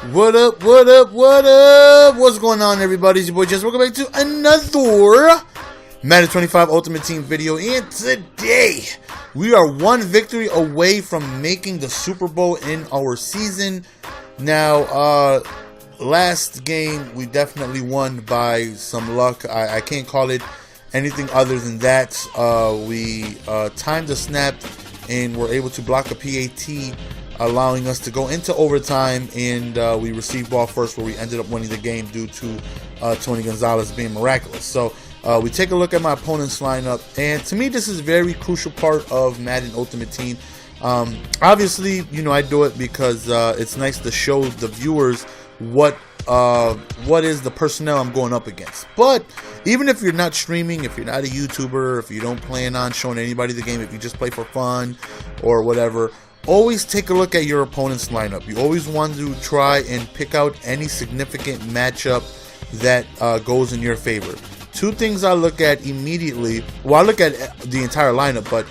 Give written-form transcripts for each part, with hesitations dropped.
What up, what up, what up? What's going on, everybody? It's your boy Jess. Welcome back to another Madden 25 Ultimate Team video. And today, we are one victory away from making the Super Bowl in our season. Now, last game, we definitely won by some luck. I can't call it anything other than that. We timed the snap and were able to block a PAT, allowing us to go into overtime, and we received ball first, where we ended up winning the game due to Tony Gonzalez being miraculous. So we take a look at my opponent's lineup, and to me, this is a very crucial part of Madden Ultimate Team. Obviously, you know, I do it because it's nice to show the viewers what is the personnel I'm going up against. But even if you're not streaming, if you're not a YouTuber, if you don't plan on showing anybody the game, if you just play for fun or whatever, always take a look at your opponent's lineup. You always want to try and pick out any significant matchup that goes in your favor. Two things I look at immediately. Well, I look at the entire lineup, but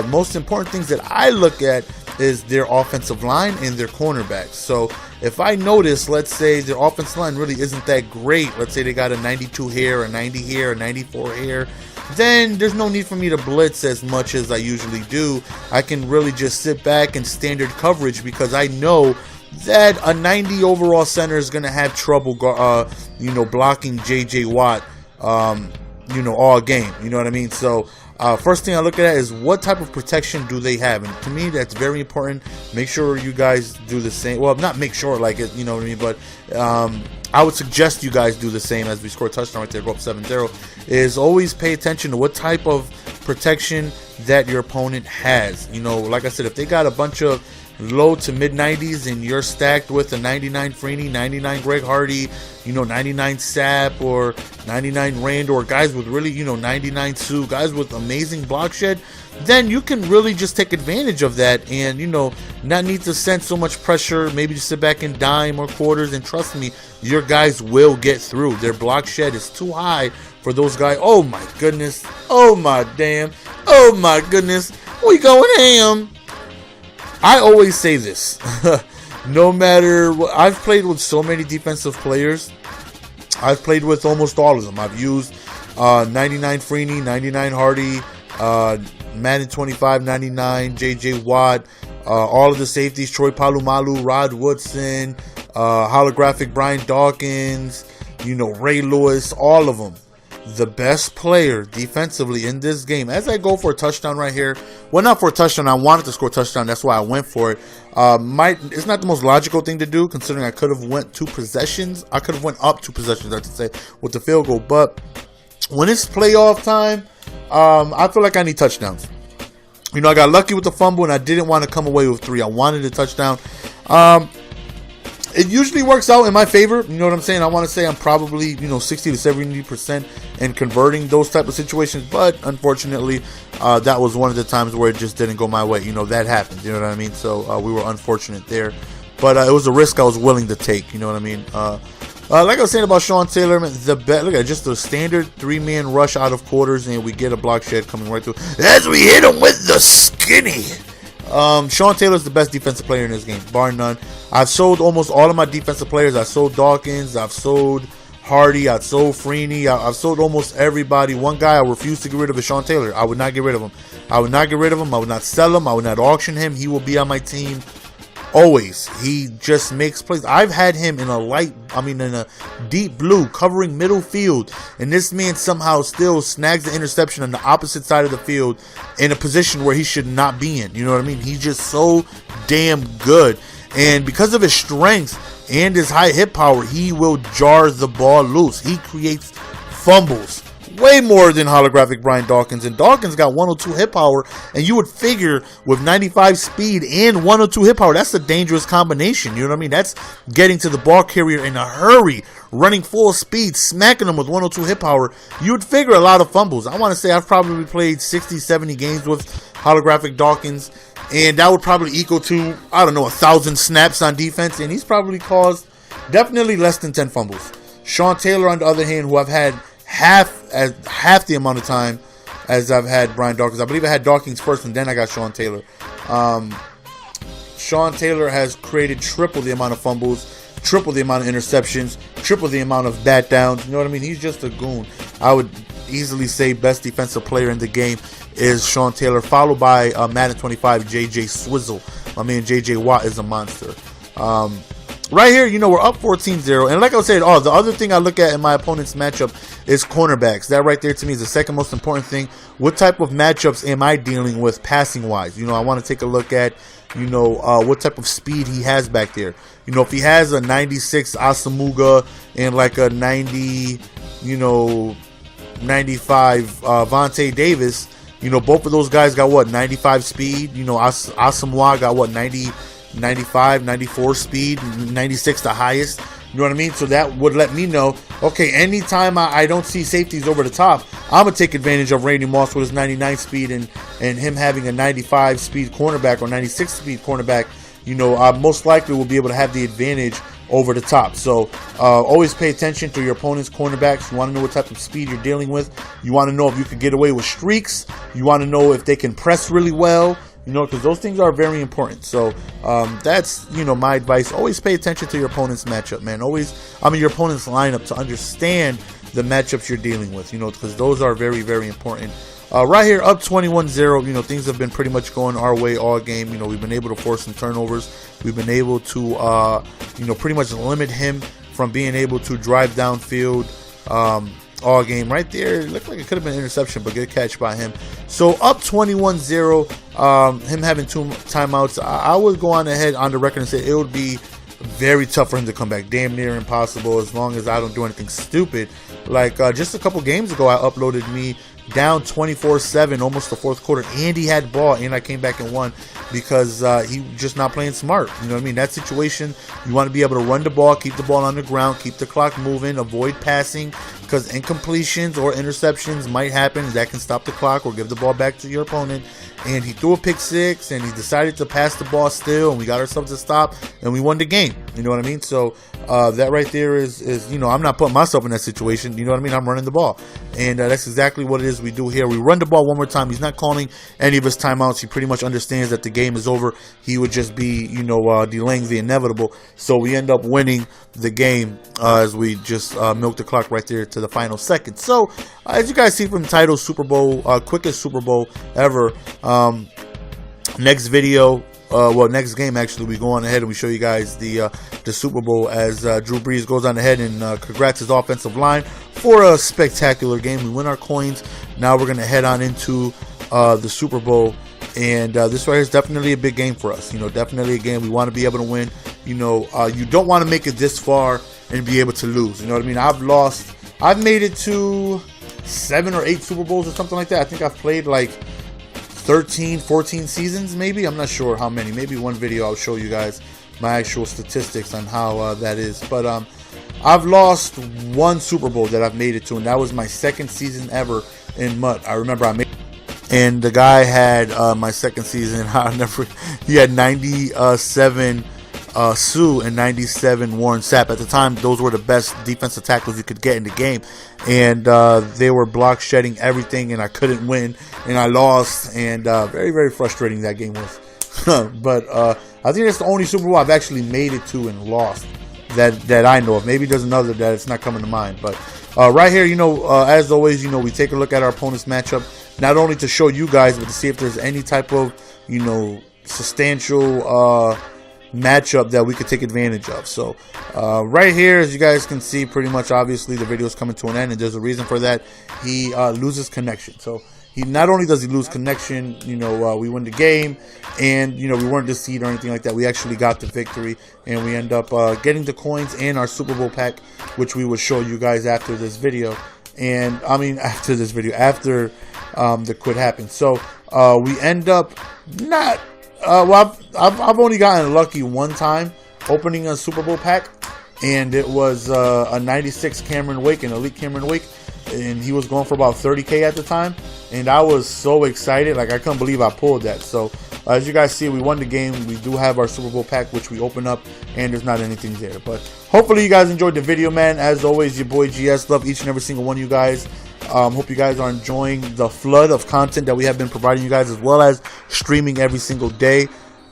most important things that I look at is their offensive line and their cornerbacks. So if I notice, let's say their offensive line really isn't that great, let's say they got a 92 here, a 90 here, a 94 here, then there's no need for me to blitz as much as I usually do. I can really just sit back and standard coverage, because I know that a 90 overall center is going to have trouble, blocking JJ Watt, all game. You know what I mean? So first thing I look at is what type of protection do they have, and to me that's very important. Make sure you guys do the same. Well, not make sure, like it, you know what I mean, but I would suggest you guys do the same. As we score a touchdown right there, go up 7-0, is always pay attention to what type of protection that your opponent has. You know, like I said, if they got a bunch of low to mid 90s and you're stacked with a 99 Freeney, 99 Greg Hardy, 99 Sapp, or 99 Rand, or guys with really, 99 Sue, guys with amazing block shed, then you can really just take advantage of that and, not need to send so much pressure. Maybe just sit back and dime or quarters, and trust me, your guys will get through. Their block shed is too high for those guys. Oh my goodness. Oh my damn. Oh my goodness. We going ham. I always say this. No matter what, I've played with so many defensive players. I've played with almost all of them. I've used 99 Freeney, 99 Hardy, Madden 25, 99, JJ Watt, all of the safeties, Troy Polamalu, Rod Woodson, holographic Brian Dawkins, Ray Lewis, all of them. The best player defensively in this game, as I go for a touchdown right here. Well, not for a touchdown. I wanted to score a touchdown. That's why I went for it. It's not the most logical thing to do, considering I could have went 2 possessions. I could have went up 2 possessions, I should say, with the field goal. But when it's playoff time, I feel like I need touchdowns. I got lucky with the fumble, and I didn't want to come away with 3. I wanted a touchdown. It usually works out in my favor. You know what I'm saying? I want to say I'm probably, 60 to 70% in converting those type of situations. But unfortunately, that was one of the times where it just didn't go my way. That happened. You know what I mean? So we were unfortunate there. But it was a risk I was willing to take. You know what I mean? Like I was saying about Sean Taylor, look at just the standard 3-man rush out of quarters, and we get a block shed coming right through as we hit him with the skinny. Sean Taylor's the best defensive player in this game, bar none. I've sold almost all of my defensive players. I sold Dawkins, I've sold Hardy, I've sold Freeney, I've sold almost everybody. One guy I refuse to get rid of is Sean Taylor. I would not get rid of him. I would not get rid of him. I would not sell him. I would not auction him. He will be on my team always. He just makes plays. I've had him in a deep blue, covering middle field, and this man somehow still snags the interception on the opposite side of the field in a position where he should not be in. You know what I mean? He's just so damn good, and because of his strength and his high hit power, he will jar the ball loose. He creates fumbles way more than holographic Brian Dawkins, and Dawkins got 102 hit power, and you would figure with 95 speed and 102 hit power, that's a dangerous combination. You know what I mean? That's getting to the ball carrier in a hurry, running full speed, smacking them with 102 hit power. You would figure a lot of fumbles. I want to say I've probably played 60, 70 games with holographic Dawkins, and that would probably equal to, 1,000 snaps on defense, and he's probably caused definitely less than 10 fumbles. Sean Taylor, on the other hand, who I've had half the amount of time as I've had Brian Dawkins. I believe I had Dawkins first, and then I got Sean Taylor. Sean Taylor has created triple the amount of fumbles, triple the amount of interceptions, triple the amount of bat downs. You know what I mean? He's just a goon. I would easily say best defensive player in the game is Sean Taylor, followed by Madden 25 JJ Swizzle. My man JJ Watt is a monster. Right here, you know, we're up 14-0. And like I was saying, the other thing I look at in my opponent's matchup is cornerbacks. That right there to me is the second most important thing. What type of matchups am I dealing with passing-wise? You know, I want to take a look at, you know, what type of speed he has back there. You know, if he has a 96 Asamuga and like a 90, you know, 95 Vontae Davis, you know, both of those guys got what, 95 speed. You know, Asamoah got what, 95, 94 speed, 96 the highest. You know what I mean? So that would let me know, okay, anytime I don't see safeties over the top, I'm going to take advantage of Randy Moss with his 99 speed and him having a 95 speed cornerback or 96 speed cornerback. You know, I most likely will be able to have the advantage over the top. So always pay attention to your opponent's cornerbacks. You want to know what type of speed you're dealing with. You want to know if you can get away with streaks. You want to know if they can press really well. You know, because those things are very important. So that's, you know, my advice. Always pay attention to your opponent's matchup, man. Your opponent's lineup to understand the matchups you're dealing with, you know, because those are very, very important. Right here, up 21-0, you know, things have been pretty much going our way all game. You know, we've been able to force some turnovers. We've been able to, you know, pretty much limit him from being able to drive downfield all game. Right there, it looked like it could have been an interception, but good catch by him. So up 21-0, him having 2 timeouts. I would go on ahead on the record and say it would be very tough for him to come back. Damn near impossible, as long as I don't do anything stupid. Like just a couple games ago, I uploaded me down 24-7 almost the fourth quarter, and he had ball, and I came back and won because he just not playing smart. You know what I mean? That situation, you want to be able to run the ball, keep the ball on the ground, keep the clock moving, avoid passing, because incompletions or interceptions might happen. That can stop the clock or give the ball back to your opponent. And he threw a pick six, and he decided to pass the ball still, and we got ourselves a stop, and we won the game. You know what I mean? So that right there is, you know, I'm not putting myself in that situation. You know what I mean? I'm running the ball, and that's exactly what it is we do here. We run the ball one more time. He's not calling any of his timeouts. He pretty much understands that the game is over. He would just be, you know, delaying the inevitable. So we end up winning the game as we just milk the clock right there to the final second. So as you guys see from the title, Super Bowl, quickest Super Bowl ever. Next video, next game actually, we go on ahead and we show you guys the Super Bowl as Drew Brees goes on ahead and congrats his offensive line for a spectacular game. We win our coins. Now we're going to head on into the Super Bowl, and this right here is definitely a big game for us. You know, definitely a game we want to be able to win. You know, you don't want to make it this far and be able to lose. You know what I mean? I've made it to 7 or 8 Super Bowls or something like that. I think I've played like 13, 14 seasons maybe. I'm not sure how many. Maybe one video I'll show you guys my actual statistics on how that is. But I've lost 1 Super Bowl that I've made it to, and that was my 2nd season ever in MUT. I remember I made, and the guy had my 2nd season. He had 97 Sue and 97 Warren Sapp. At the time, those were the best defensive tackles you could get in the game, and they were block shedding everything, and I couldn't win, and I lost, and very, very frustrating that game was. But I think that's the only Super Bowl I've actually made it to and lost that I know of. Maybe there's another that it's not coming to mind, but right here, you know, as always, you know, we take a look at our opponent's matchup, not only to show you guys, but to see if there's any type of, you know, substantial matchup that we could take advantage of. So right here, as you guys can see, pretty much obviously the video is coming to an end, and there's a reason for that. He loses connection. So he not only does he lose connection, you know, we win the game, and you know, we weren't deceived or anything like that. We actually got the victory, and we end up getting the coins and our Super Bowl pack, which we will show you guys after this video. And I mean, after this video, after the quit happened. So we end up not. Well, I've only gotten lucky one time opening a Super Bowl pack, and it was a 96 Cameron Wake, an elite Cameron Wake, and he was going for about 30K at the time, and I was so excited, like I couldn't believe I pulled that. So as you guys see, we won the game. We do have our Super Bowl pack, which we open up, and there's not anything there. But hopefully you guys enjoyed the video, man. As always, your boy GS, love each and every single one of you guys. Hope you guys are enjoying the flood of content that we have been providing you guys, as well as streaming every single day.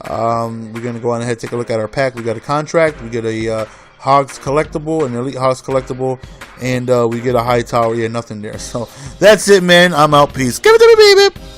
We're going to go on ahead and take a look at our pack. We got a contract. We get a Hogs collectible, an elite Hogs collectible, and we get a high tower. Yeah, nothing there. So that's it, man. I'm out. Peace. Give it to me, baby.